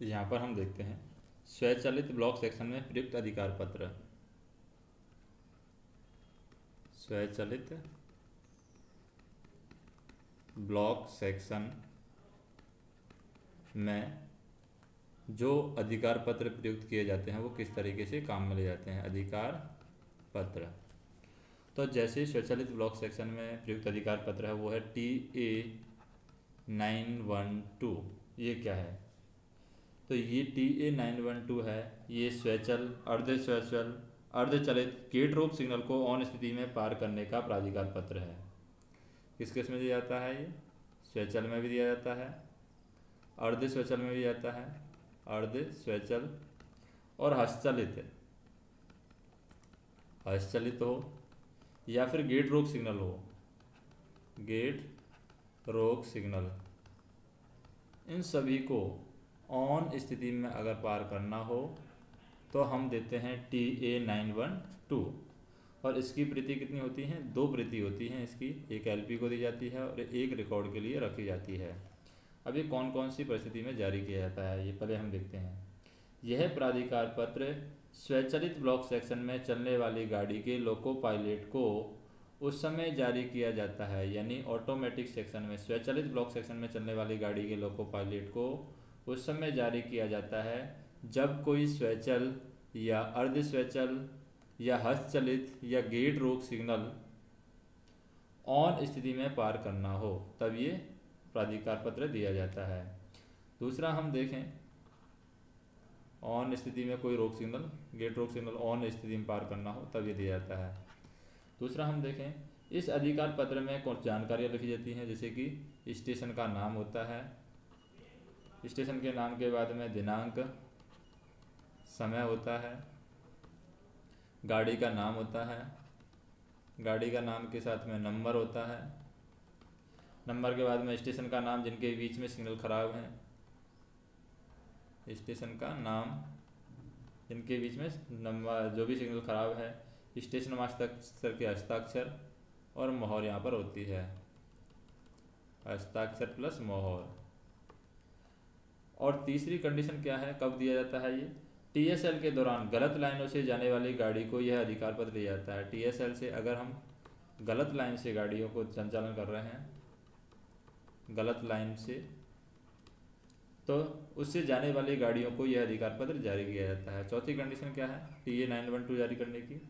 यहाँ पर हम देखते हैं स्वचालित ब्लॉक सेक्शन में प्रयुक्त अधिकार पत्र। स्वचालित ब्लॉक सेक्शन में जो अधिकार पत्र प्रयुक्त किए जाते हैं वो किस तरीके से काम में ले जाते हैं। अधिकार पत्र, तो जैसे स्वचालित ब्लॉक सेक्शन में प्रयुक्त अधिकार पत्र है वो है TA-912। ये क्या है, तो ये TA-912 है, ये स्वचल अर्धचलित गेट रोक सिग्नल को ऑन स्थिति में पार करने का प्राधिकार पत्र है। किस किस में दिया जाता है, ये स्वचल में भी दिया जाता है, अर्ध स्वचल में भी जाता है, अर्ध स्वचल और हस्तचलित हो या फिर गेट रोक सिग्नल हो, गेट रोक सिग्नल, इन सभी को ऑन स्थिति में अगर पार करना हो तो हम देते हैं TA-912। और इसकी प्रति कितनी होती हैं, 2 प्रति होती हैं इसकी, एक LP को दी जाती है और एक रिकॉर्ड के लिए रखी जाती है। अब ये कौन कौन सी परिस्थिति में जारी किया जाता है ये पहले हम देखते हैं। यह प्राधिकार पत्र स्वचालित ब्लॉक सेक्शन में चलने वाली गाड़ी के लोको पायलट को उस समय जारी किया जाता है, यानी ऑटोमेटिक सेक्शन में, स्वचालित ब्लॉक सेक्शन में चलने वाली गाड़ी के लोको पायलट को उस समय जारी किया जाता है जब कोई स्वचल या अर्ध स्वचल या हस्तचलित या गेट रोक सिग्नल ऑन स्थिति में पार करना हो, तब ये प्राधिकार पत्र दिया जाता है। दूसरा हम देखें, ऑन स्थिति में कोई रोक सिग्नल, गेट रोक सिग्नल ऑन स्थिति में पार करना हो तब ये दिया जाता है। दूसरा हम देखें, इस अधिकार पत्र में कुछ जानकारियाँ लिखी जाती हैं, जैसे कि स्टेशन का नाम होता है, स्टेशन के नाम के बाद में दिनांक, समय होता है, गाड़ी का नाम होता है, गाड़ी का नाम के साथ में नंबर होता है, नंबर के बाद में स्टेशन का नाम जिनके बीच में सिग्नल खराब है, स्टेशन का नाम जिनके बीच में नंबर जो भी सिग्नल खराब है, स्टेशन मास्टर के हस्ताक्षर और मोहर यहाँ पर होती है, हस्ताक्षर प्लस मोहर। और तीसरी कंडीशन क्या है, कब दिया जाता है ये, TSL के दौरान गलत लाइनों से जाने वाली गाड़ी को यह अधिकार पत्र दिया जाता है। TSL से अगर हम गलत लाइन से गाड़ियों को संचालन कर रहे हैं, गलत लाइन से, तो उससे जाने वाली गाड़ियों को यह अधिकार पत्र जारी किया जाता है। चौथी कंडीशन क्या है TA-912 जारी करने की,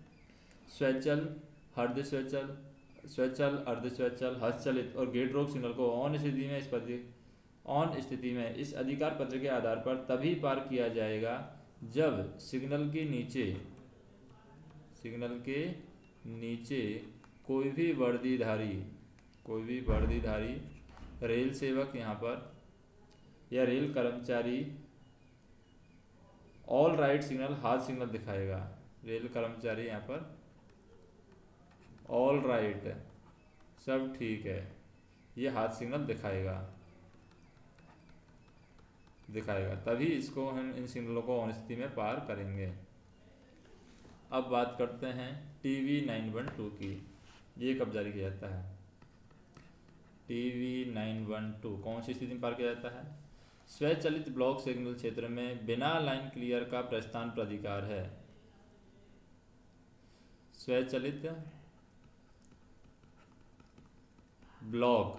स्वचल, अर्ध स्वचल, स्वचल, अर्ध स्वचल, हस्तचलित और गेट रोक सिग्नल को ऑन स्थिति में इस अधिकार पत्र के आधार पर तभी पार किया जाएगा जब सिग्नल के नीचे कोई भी वर्दीधारी रेल सेवक यहाँ पर या रेल कर्मचारी ऑल राइट सिग्नल, हाथ सिग्नल दिखाएगा। रेल कर्मचारी यहाँ पर ऑल राइट, सब ठीक है, ये हाथ सिग्नल दिखाएगा, तभी इसको हम इन सिग्नलों को ऑन स्थिति में पार करेंगे। अब बात करते हैं TV-912 की, ये कब जारी किया जाता है। TV-912 कौन सी स्थिति में पार किया जाता है, स्वचालित ब्लॉक सिग्नल क्षेत्र में बिना लाइन क्लियर का प्रस्थान प्राधिकार है। स्वचालित ब्लॉक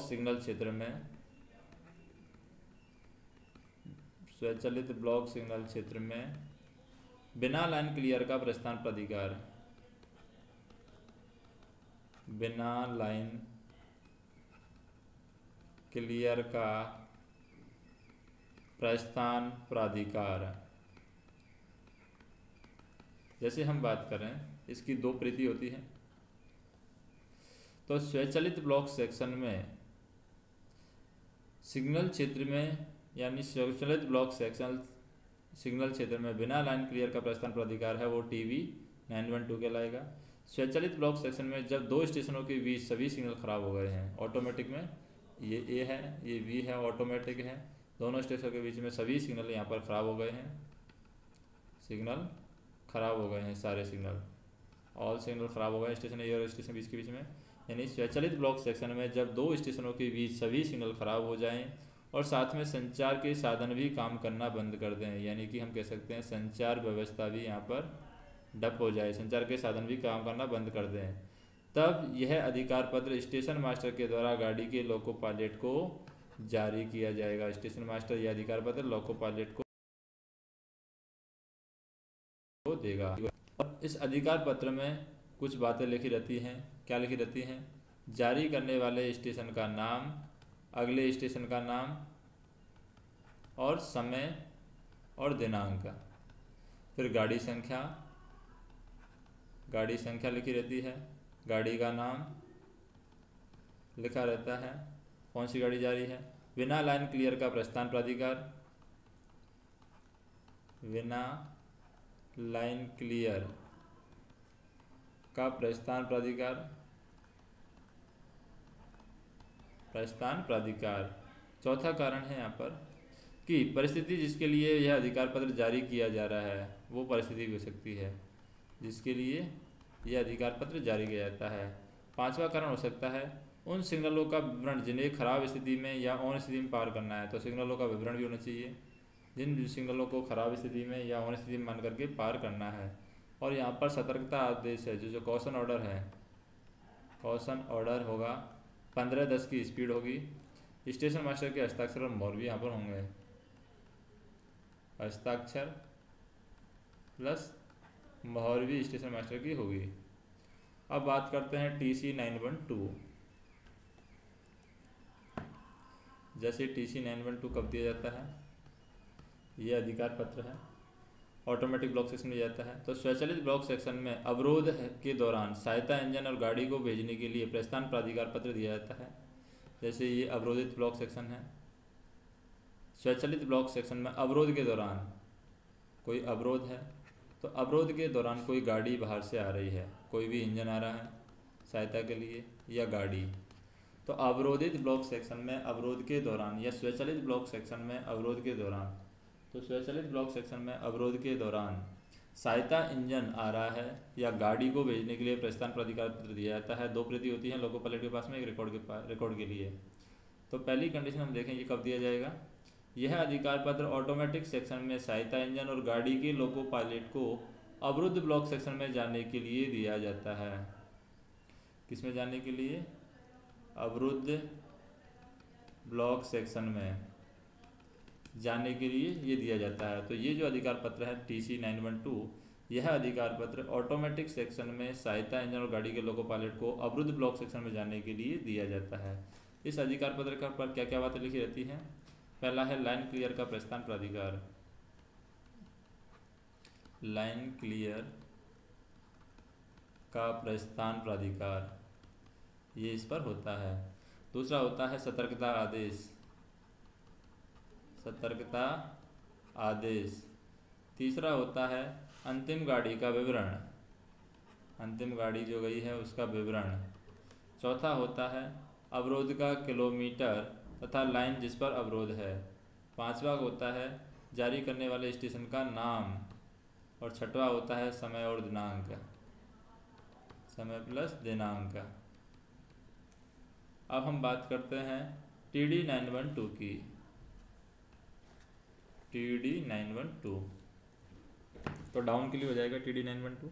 सिग्नल क्षेत्र में, स्वचालित ब्लॉक सिग्नल क्षेत्र में बिना लाइन क्लियर का प्रस्थान प्राधिकार, बिना लाइन क्लियर का प्रस्थान प्राधिकार। जैसे हम बात करें, इसकी 2 प्रति होती है, तो स्वचालित ब्लॉक सेक्शन में सिग्नल क्षेत्र में, यानी स्वचालित ब्लॉक सेक्शन सिग्नल क्षेत्र में बिना लाइन क्लियर का प्रस्थान प्राधिकार है वो TV-912 कहलाएगा। स्वचालित ब्लॉक सेक्शन में जब 2 स्टेशनों के बीच सभी सिग्नल खराब हो गए हैं, ऑटोमेटिक में ये A है, ये B है, ऑटोमेटिक है, दोनों स्टेशन के बीच में सभी सिग्नल यहाँ पर ख़राब हो गए हैं, सिग्नल खराब हो गए हैं, सारे सिग्नल, ऑल सिग्नल खराब हो गए स्टेशन A और स्टेशन B के बीच में। यानी स्वचालित ब्लॉक सेक्शन में जब 2 स्टेशनों के बीच सभी सिग्नल खराब हो जाएं और साथ में संचार के साधन भी काम करना बंद कर दें, यानी कि हम कह सकते हैं संचार व्यवस्था भी यहाँ पर डप हो जाए, संचार के साधन भी काम करना बंद कर दें, तब यह अधिकार पत्र स्टेशन मास्टर के द्वारा गाड़ी के लोको पायलट को जारी किया जाएगा। स्टेशन मास्टर यह अधिकार पत्र लोको पायलट को देगा। और इस अधिकार पत्र में कुछ बातें लिखी रहती हैं। क्या लिखी रहती हैं? जारी करने वाले स्टेशन का नाम, अगले स्टेशन का नाम और समय और दिनांक, फिर गाड़ी संख्या लिखी रहती है, गाड़ी का नाम लिखा रहता है, कौन सी गाड़ी जा रही है, बिना लाइन क्लियर का प्रस्थान प्राधिकार, बिना लाइन क्लियर का प्रस्थान प्राधिकार। चौथा कारण है यहाँ पर कि परिस्थिति जिसके लिए यह अधिकार पत्र जारी किया जा रहा है वो परिस्थिति भी हो सकती है जिसके लिए यह अधिकार पत्र जारी किया जाता है। पांचवा कारण हो सकता है उन सिग्नलों का विवरण जिन्हें खराब स्थिति में या ऑन स्थिति में पार करना है, तो सिग्नलों का विवरण भी होना चाहिए जिन सिग्नलों को खराब स्थिति में या ऑन स्थिति में मान करके पार करना है। और यहाँ पर सतर्कता आदेश है, जो कॉशन ऑर्डर है, कॉशन ऑर्डर होगा, 15-10 की स्पीड होगी, स्टेशन मास्टर के हस्ताक्षर और मोहर भी यहाँ पर होंगे, हस्ताक्षर प्लस मोहर भी स्टेशन मास्टर की होगी। अब बात करते हैं TC 912। जैसे TC 912 कब दिया जाता है? ये अधिकार पत्र है, ऑटोमेटिक ब्लॉक सेक्शन में जाता है। तो स्वचालित ब्लॉक सेक्शन में अवरोध के दौरान सहायता इंजन और गाड़ी को भेजने के लिए प्रस्थान प्राधिकार पत्र दिया जाता है। जैसे ये अवरोधित ब्लॉक सेक्शन है, स्वचालित ब्लॉक सेक्शन में अवरोध के दौरान कोई अवरोध है, तो अवरोध के दौरान कोई गाड़ी बाहर से आ रही है, कोई भी इंजन आ रहा है सहायता के लिए या गाड़ी, तो अवरोधित ब्लॉक सेक्शन में अवरोध के दौरान या स्वचालित ब्लॉक सेक्शन में अवरोध के दौरान, तो स्वचालित ब्लॉक सेक्शन में अवरोध के दौरान सहायता इंजन आ रहा है या गाड़ी को भेजने के लिए प्रस्थान प्राधिकार पत्र दिया जाता है। 2 प्रति होती हैं लोको पायलट के पास में, एक रिकॉर्ड के लिए। तो पहली कंडीशन हम देखें ये कब दिया जाएगा। यह अधिकार पत्र ऑटोमेटिक सेक्शन में सहायता इंजन और गाड़ी के लोको पायलट को अवरुद्ध ब्लॉक सेक्शन में जाने के लिए दिया जाता है। किस में जाने के लिए? अवरुद्ध ब्लॉक सेक्शन में जाने के लिए ये दिया जाता है। तो ये जो अधिकार पत्र है TC 912, यह अधिकार पत्र ऑटोमेटिक सेक्शन में सहायता इंजन और गाड़ी के लोको पायलट को अवरुद्ध ब्लॉक सेक्शन में जाने के लिए दिया जाता है। इस अधिकार पत्र का पर क्या क्या बातें लिखी रहती हैं? पहला है लाइन क्लियर का प्रस्थान प्राधिकार, लाइन क्लियर का प्रस्थान प्राधिकार ये इस पर होता है। दूसरा होता है सतर्कता आदेश, सतर्कता आदेश। तीसरा होता है अंतिम गाड़ी का विवरण, अंतिम गाड़ी जो गई है उसका विवरण। चौथा होता है अवरोध का किलोमीटर तथा लाइन जिस पर अवरोध है। पांचवा होता है जारी करने वाले स्टेशन का नाम और छठवा होता है समय और दिनांक, समय प्लस दिनांक। अब हम बात करते हैं TD 912 की। TD 912 तो डाउन के लिए हो जाएगा TD 912।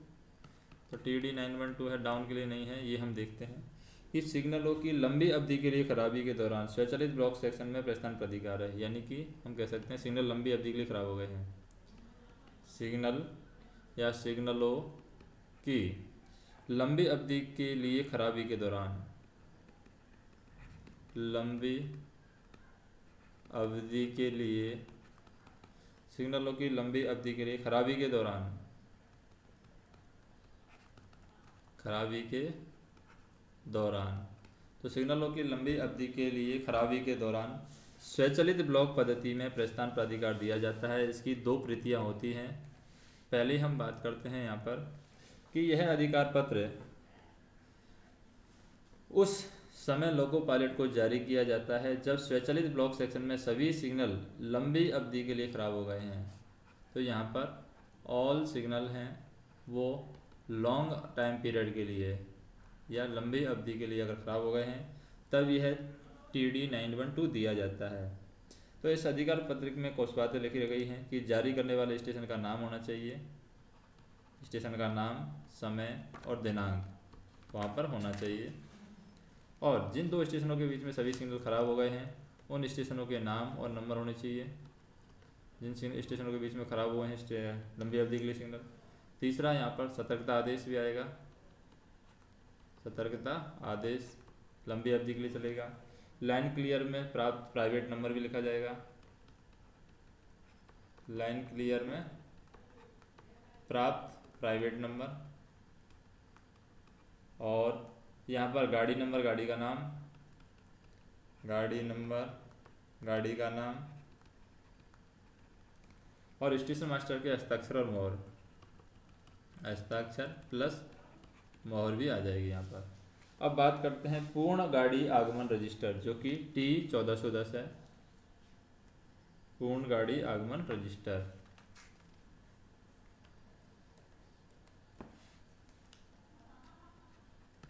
तो TD 912 है, डाउन के लिए नहीं है। ये हम देखते हैं कि सिग्नलों की लंबी अवधि के लिए खराबी के दौरान स्वचालित ब्लॉक सेक्शन में प्रस्थान प्राधिकार है, यानी कि हम कह सकते हैं सिग्नल लंबी अवधि के लिए खराब हो गए हैं। सिग्नल या सिग्नलों की लंबी अवधि के लिए खराबी के दौरान, लंबी अवधि के लिए सिग्नलों की लंबी अवधि के लिए खराबी के दौरान, खराबी के दौरान, तो सिग्नलों की लंबी अवधि के लिए खराबी के दौरान स्वचालित ब्लॉक पद्धति में प्रस्थान प्राधिकार दिया जाता है। इसकी 2 प्रतियां होती हैं। पहले हम बात करते हैं यहाँ पर कि यह अधिकार पत्र उस समय लोको पायलट को जारी किया जाता है जब स्वचालित ब्लॉक सेक्शन में सभी सिग्नल लंबी अवधि के लिए ख़राब हो गए हैं। तो यहाँ पर ऑल सिग्नल हैं वो लॉन्ग टाइम पीरियड के लिए या लंबी अवधि के लिए अगर ख़राब हो गए हैं तब यह TD 912 दिया जाता है। तो इस अधिकार पत्र में कुछ बातें लिखी गई हैं कि जारी करने वाले स्टेशन का नाम होना चाहिए, स्टेशन का नाम, समय और दिनांक वहाँ पर होना चाहिए, और जिन दो स्टेशनों के बीच में सभी सिग्नल खराब हो गए हैं उन स्टेशनों के नाम और नंबर होने चाहिए जिन स्टेशनों के बीच में खराब हुए हैं लंबी अवधि के लिए सिग्नल। तीसरा यहाँ पर सतर्कता आदेश भी आएगा, सतर्कता आदेश लंबी अवधि के लिए चलेगा। लाइन क्लियर में प्राप्त प्राइवेट नंबर भी लिखा जाएगा, लाइन क्लियर में प्राप्त प्राइवेट नंबर, और यहाँ पर गाड़ी नंबर, गाड़ी का नाम, गाड़ी नंबर, गाड़ी का नाम, और स्टेशन मास्टर के हस्ताक्षर और मोहर, हस्ताक्षर प्लस मोहर भी आ जाएगी यहाँ पर। अब बात करते हैं पूर्ण गाड़ी आगमन रजिस्टर, जो कि T1410 है, पूर्ण गाड़ी आगमन रजिस्टर।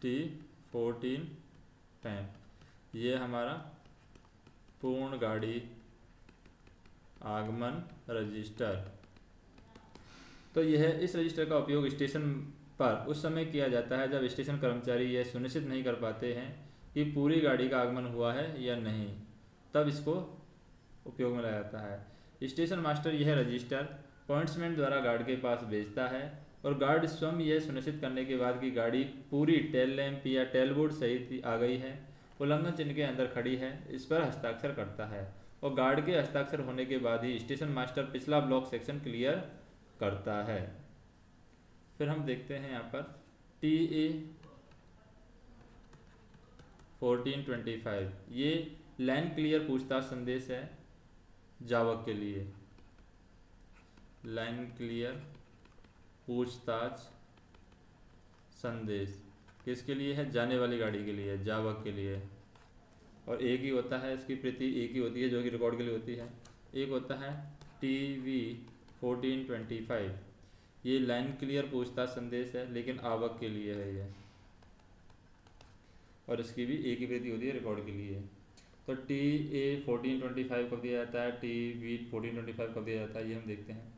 T1410 ये हमारा पूर्ण गाड़ी आगमन रजिस्टर। तो यह इस रजिस्टर का उपयोग स्टेशन पर उस समय किया जाता है जब स्टेशन कर्मचारी यह सुनिश्चित नहीं कर पाते हैं कि पूरी गाड़ी का आगमन हुआ है या नहीं, तब इसको उपयोग में लाया जाता है। स्टेशन मास्टर यह रजिस्टर पॉइंट्समैन द्वारा गार्ड के पास भेजता है और गार्ड स्वयं यह सुनिश्चित करने के बाद कि गाड़ी पूरी टेल लैंप या टेल बोर्ड सहित आ गई है, उल्लंघन चिन्ह के अंदर खड़ी है, इस पर हस्ताक्षर करता है, और गार्ड के हस्ताक्षर होने के बाद ही स्टेशन मास्टर पिछला ब्लॉक सेक्शन क्लियर करता है। फिर हम देखते हैं यहाँ पर TA 1425 ये लाइन क्लियर पूछताछ संदेश है जावक के लिए, लाइन क्लियर पूछताछ संदेश किसके लिए है? जाने वाली गाड़ी के लिए, जावक के लिए, और एक ही होता है, इसकी प्रति एक ही होती है जो कि रिकॉर्ड के लिए होती है। एक होता है TV 1425 ये लाइन क्लियर पूछताछ संदेश है लेकिन आवक के लिए है ये, और इसकी भी एक ही प्रति होती है रिकॉर्ड के लिए। तो TA 1425 कब दिया जाता है, TV 1425 कब दिया जाता है, ये हम देखते हैं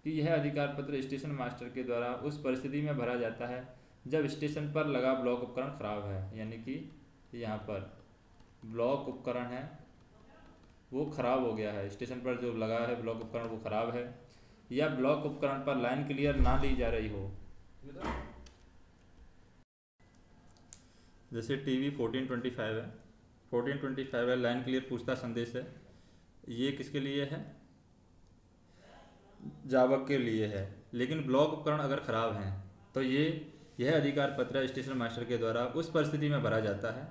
कि यह अधिकार पत्र स्टेशन मास्टर के द्वारा उस परिस्थिति में भरा जाता है जब स्टेशन पर लगा ब्लॉक उपकरण खराब है, यानी कि यहाँ पर ब्लॉक उपकरण है वो खराब हो गया है, स्टेशन पर जो लगा है ब्लॉक उपकरण वो खराब है, या ब्लॉक उपकरण पर लाइन क्लियर ना ली जा रही हो। जैसे TV 1425 है, 1425 है लाइन क्लियर पूछताछ संदेश है, ये किसके लिए है? जावक के लिए है, लेकिन ब्लॉक उपकरण अगर खराब हैं तो यह अधिकार पत्र स्टेशन मास्टर के द्वारा उस परिस्थिति में भरा जाता है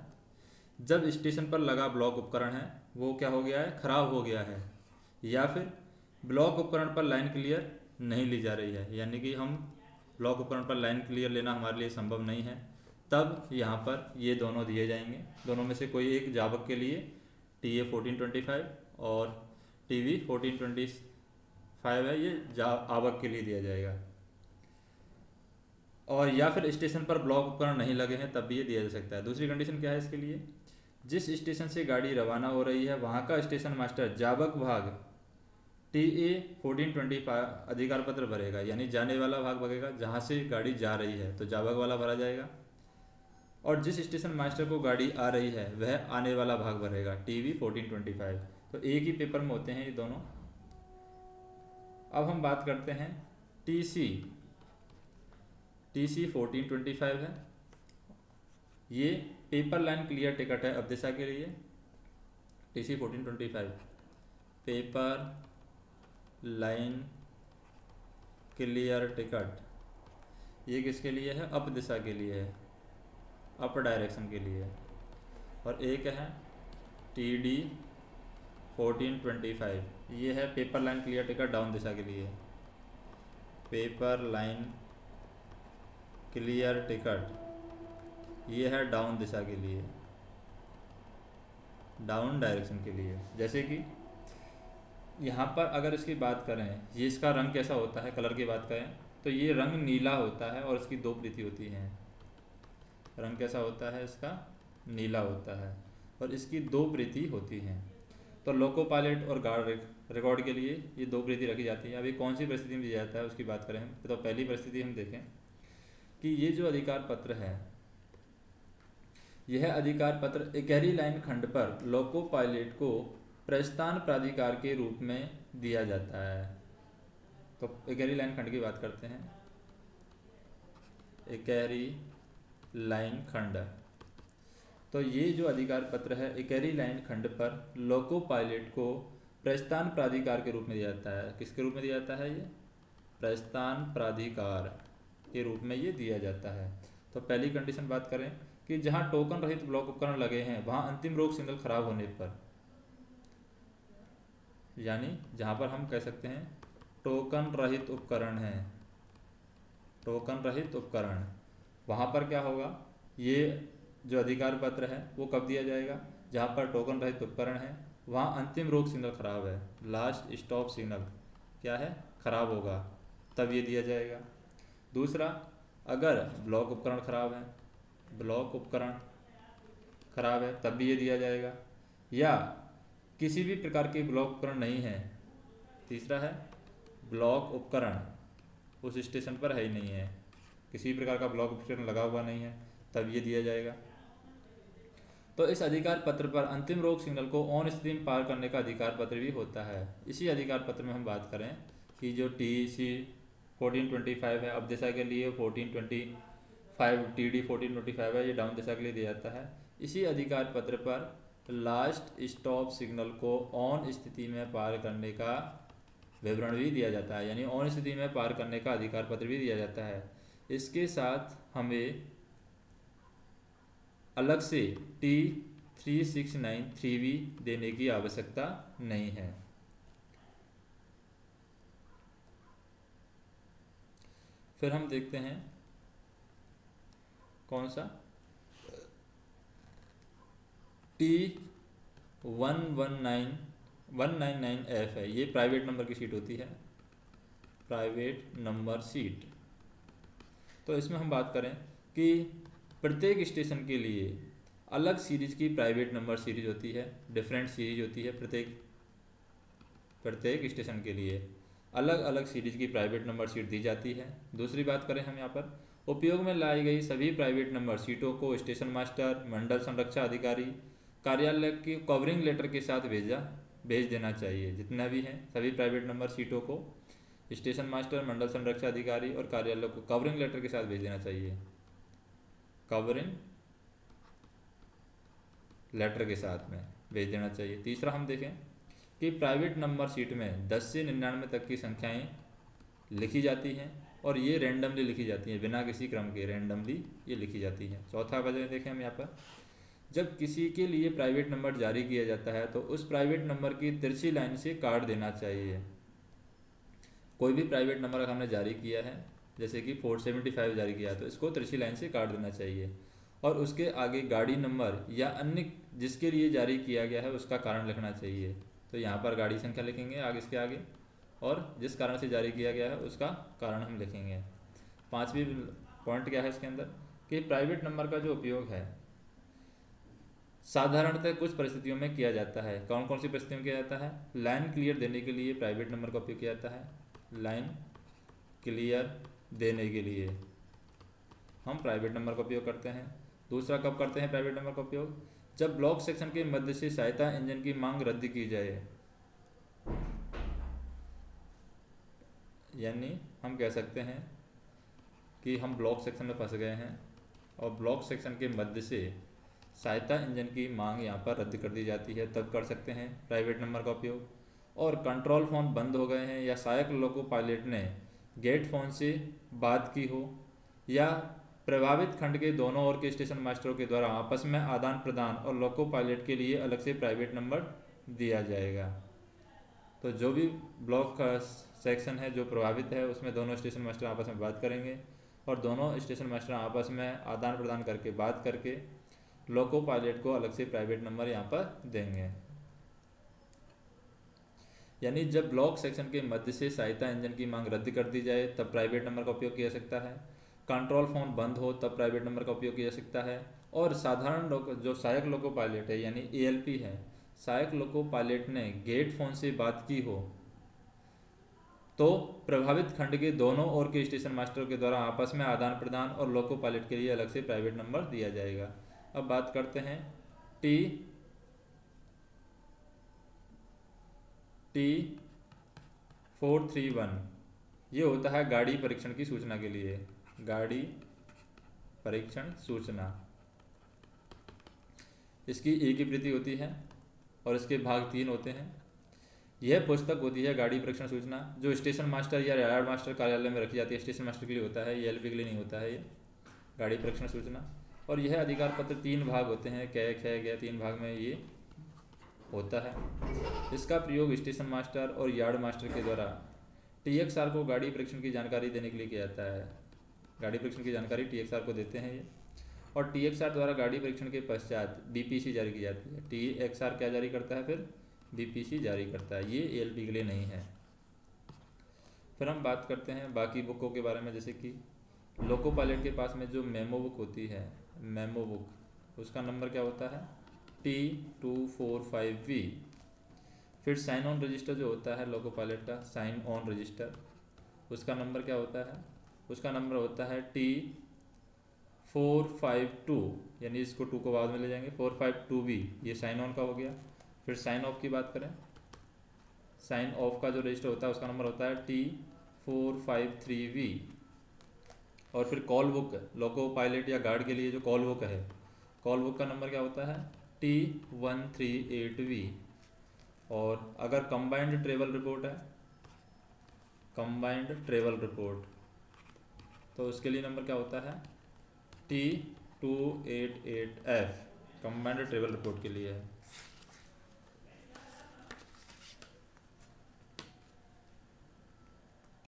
जब स्टेशन पर लगा ब्लॉक उपकरण है वो क्या हो गया है? खराब हो गया है, या फिर ब्लॉक उपकरण पर लाइन क्लियर नहीं ली जा रही है, यानी कि हम ब्लॉक उपकरण पर लाइन क्लियर लेना हमारे लिए संभव नहीं है, तब यहाँ पर ये दोनों दिए जाएंगे। दोनों में से कोई एक जावक के लिए TA 1425 और TV 1425 है ये आवक के लिए दिया जाएगा, और या फिर स्टेशन पर ब्लॉक उपकरण नहीं लगे हैं तब भी ये दिया जा सकता है। दूसरी कंडीशन क्या है इसके लिए? जिस स्टेशन से गाड़ी रवाना हो रही है वहाँ का स्टेशन मास्टर जावक भाग TA 1425 अधिकार पत्र भरेगा, यानी जाने वाला भाग भरेगा, जहाँ से गाड़ी जा रही है तो जावक वाला भरा जाएगा, और जिस स्टेशन मास्टर को गाड़ी आ रही है वह आने वाला भाग भरेगा TV 1425। तो एक ही पेपर में होते हैं ये दोनों। अब हम बात करते हैं TC 1425 है, ये पेपर लाइन क्लियर टिकट है अब दिशा के लिए। TC 1425 paper line clear ticket, ये किसके लिए है? अप दिशा के लिए है, अप डायरेक्शन के लिए। और एक है TD 1425 ये है paper line clear ticket down दिशा के लिए, पेपर लाइन क्लियर टिकट ये है डाउन दिशा के लिए, डाउन डायरेक्शन के लिए। जैसे कि यहाँ पर अगर इसकी बात करें, ये इसका रंग कैसा होता है, कलर की बात करें तो ये रंग नीला होता है और इसकी दो प्रति होती हैं। रंग कैसा होता है इसका? नीला होता है और इसकी दो प्रति होती हैं। तो लोको पायलट और गार्ड रिकॉर्ड के लिए ये दो परिस्थिति रखी जाती है। अभी कौन सी परिस्थिति में दिया जाता है उसकी बात करें हम, तो पहली परिस्थिति हम देखें कि ये जो अधिकार पत्र है, यह अधिकार पत्र इकहरी लाइन खंड पर लोको पायलट को प्रस्थान प्राधिकार के रूप में दिया जाता है। तो इकहरी लाइन खंड की बात करते हैं। इकहरी लाइन खंड, तो ये जो अधिकार पत्र है इकहरी लाइन खंड पर लोको पायलट को प्रस्थान प्राधिकार के रूप में दिया जाता है। किसके रूप में दिया जाता है? ये प्रस्थान प्राधिकार के रूप में ये दिया जाता है। तो पहली कंडीशन बात करें कि जहां टोकन रहित ब्लॉक उपकरण लगे हैं वहां अंतिम रोक सिग्नल खराब होने पर, यानी जहां पर हम कह सकते हैं टोकन रहित उपकरण है, टोकन रहित उपकरण, वहां पर क्या होगा? ये जो अधिकार पत्र है वो कब दिया जाएगा? जहां पर टोकन रहित उपकरण है वहां अंतिम रोक सिग्नल खराब है, लास्ट स्टॉप सिग्नल क्या है? खराब होगा, तब ये दिया जाएगा। दूसरा, अगर ब्लॉक उपकरण खराब है, ब्लॉक उपकरण खराब है तब भी ये दिया जाएगा, या किसी भी प्रकार के ब्लॉक उपकरण नहीं है। तीसरा है ब्लॉक उपकरण उस स्टेशन पर है ही नहीं है, किसी भी प्रकार का ब्लॉक उपकरण लगा हुआ नहीं है, तब ये दिया जाएगा। तो इस अधिकार पत्र पर अंतिम रोक सिग्नल को ऑन स्थिति में पार करने का अधिकार पत्र भी होता है। इसी अधिकार पत्र में हम बात करें कि जो TC 1425 है, अब दिशा के लिए 1425 TD 1425 है, ये डाउन दिशा के लिए दिया जाता है। इसी अधिकार पत्र पर लास्ट स्टॉप सिग्नल को ऑन स्थिति में पार करने का विवरण भी दिया जाता है, यानी ऑन स्थिति में पार करने का अधिकार पत्र भी दिया जाता है। इसके साथ हमें अलग से T3693V देने की आवश्यकता नहीं है। फिर हम देखते हैं कौन सा T199F है, ये प्राइवेट नंबर की सीट होती है, प्राइवेट नंबर सीट। तो इसमें हम बात करें कि प्रत्येक स्टेशन के लिए अलग सीरीज की प्राइवेट नंबर सीरीज होती है, डिफरेंट सीरीज होती है। प्रत्येक स्टेशन के लिए अलग अलग सीरीज की प्राइवेट नंबर सीट दी जाती है। दूसरी बात करें हम यहाँ पर, उपयोग में लाई गई सभी प्राइवेट नंबर सीटों को स्टेशन मास्टर, मंडल संरक्षा अधिकारी कार्यालय के कवरिंग लेटर के साथ भेज देना चाहिए। जितना भी हैं सभी प्राइवेट नंबर सीटों को स्टेशन मास्टर, मंडल संरक्षा अधिकारी और कार्यालय को कवरिंग लेटर के साथ भेज देना चाहिए, कवरिंग लेटर के साथ में भेज देना चाहिए। तीसरा हम देखें कि प्राइवेट नंबर सीट में 10 से 99 तक की संख्याएं लिखी जाती हैं और ये रैंडमली लिखी जाती हैं, बिना किसी क्रम के रैंडमली ये लिखी जाती हैं। चौथा वजह देखें हम यहाँ पर, जब किसी के लिए प्राइवेट नंबर जारी किया जाता है तो उस प्राइवेट नंबर की तिरछी लाइन से काट देना चाहिए। कोई भी प्राइवेट नंबर अगर हमने जारी किया है, जैसे कि 475 जारी किया, तो इसको तिरछी लाइन से काट देना चाहिए और उसके आगे गाड़ी नंबर या अन्य जिसके लिए जारी किया गया है उसका कारण लिखना चाहिए। तो यहाँ पर गाड़ी संख्या लिखेंगे आगे, इसके आगे, और जिस कारण से जारी किया गया है उसका कारण हम लिखेंगे। पांचवी पॉइंट क्या है इसके अंदर कि प्राइवेट नंबर का जो उपयोग है साधारणतः कुछ परिस्थितियों में किया जाता है। कौन कौन सी परिस्थितियों में किया जाता है? लाइन क्लियर देने के लिए प्राइवेट नंबर का उपयोग किया जाता है, लाइन क्लियर देने के लिए हम प्राइवेट नंबर का उपयोग करते हैं। दूसरा कब करते हैं प्राइवेट नंबर का उपयोग? जब ब्लॉक सेक्शन के मध्य से सहायता इंजन की मांग रद्द की जाए, यानी हम कह सकते हैं कि हम ब्लॉक सेक्शन में फंस गए हैं और ब्लॉक सेक्शन के मध्य से सहायता इंजन की मांग यहाँ पर रद्द कर दी जाती है, तब कर सकते हैं प्राइवेट नंबर का उपयोग। और कंट्रोल फोन बंद हो गए हैं या सहायक लोको पायलट ने गेट फोन से बात की हो या प्रभावित खंड के दोनों ओर के स्टेशन मास्टरों के द्वारा आपस में आदान प्रदान और लोको पायलट के लिए अलग से प्राइवेट नंबर दिया जाएगा। तो जो भी ब्लॉक का सेक्शन है जो प्रभावित है उसमें दोनों स्टेशन मास्टर आपस में बात करेंगे और दोनों स्टेशन मास्टर आपस में आदान प्रदान करके बात करके लोको पायलट को अलग से प्राइवेट नंबर यहाँ पर देंगे। यानी जब ब्लॉक सेक्शन के मध्य से सहायता इंजन की मांग रद्द कर दी जाए तब प्राइवेट नंबर का उपयोग किया जा सकता है, कंट्रोल फोन बंद हो तब प्राइवेट नंबर का उपयोग किया जा सकता है, और साधारण जो सहायक लोको पायलट है यानी ALP है, सहायक लोको पायलट ने गेट फोन से बात की हो तो प्रभावित खंड के दोनों ओर के स्टेशन मास्टरों के द्वारा आपस में आदान प्रदान और लोको पायलट के लिए अलग से प्राइवेट नंबर दिया जाएगा। अब बात करते हैं T431, ये होता है गाड़ी परीक्षण की सूचना के लिए, गाड़ी परीक्षण सूचना। इसकी एक ही प्रति होती है और इसके भाग 3 होते हैं। यह पुस्तक होती है गाड़ी परीक्षण सूचना, जो स्टेशन मास्टर या यार्ड मास्टर कार्यालय में रखी जाती है। स्टेशन मास्टर के लिए होता है, ये एलपी के लिए नहीं होता है ये गाड़ी परीक्षण सूचना। और यह अधिकार पत्र 3 भाग होते हैं, कै ख गया 3 भाग में ये होता है। इसका प्रयोग स्टेशन मास्टर और यार्ड मास्टर के द्वारा टीएक्सआर को गाड़ी परीक्षण की जानकारी देने के लिए किया जाता है। गाड़ी परीक्षण की जानकारी टीएक्सआर को देते हैं ये, और टीएक्सआर द्वारा गाड़ी परीक्षण के पश्चात बीपीसी जारी की जाती है। टीएक्सआर क्या जारी करता है, फिर बीपीसी जारी करता है। ये एएलपी के लिए नहीं है। फिर हम बात करते हैं बाकी बुकों के बारे में, जैसे कि लोको पायलट के पास में जो मेमो बुक होती है, मेमो बुक, उसका नंबर क्या होता है T245V। फिर साइन ऑन रजिस्टर जो होता है लोको पायलट का, साइन ऑन रजिस्टर, उसका नंबर क्या होता है, उसका नंबर होता है T452, यानी इसको 2 को बाद में ले जाएंगे, 452V, ये साइन ऑन का हो गया। फिर साइन ऑफ की बात करें, साइन ऑफ का जो रजिस्टर होता है उसका नंबर होता है T453V। और फिर कॉल बुक, लोको पायलट या गार्ड के लिए जो कॉल बुक है, कॉल बुक का नंबर क्या होता है T138V। और अगर कंबाइंड ट्रेवल रिपोर्ट है, कंबाइंड ट्रेवल रिपोर्ट, तो उसके लिए नंबर क्या होता है T288F, कंबाइंड ट्रेवल रिपोर्ट के लिए है।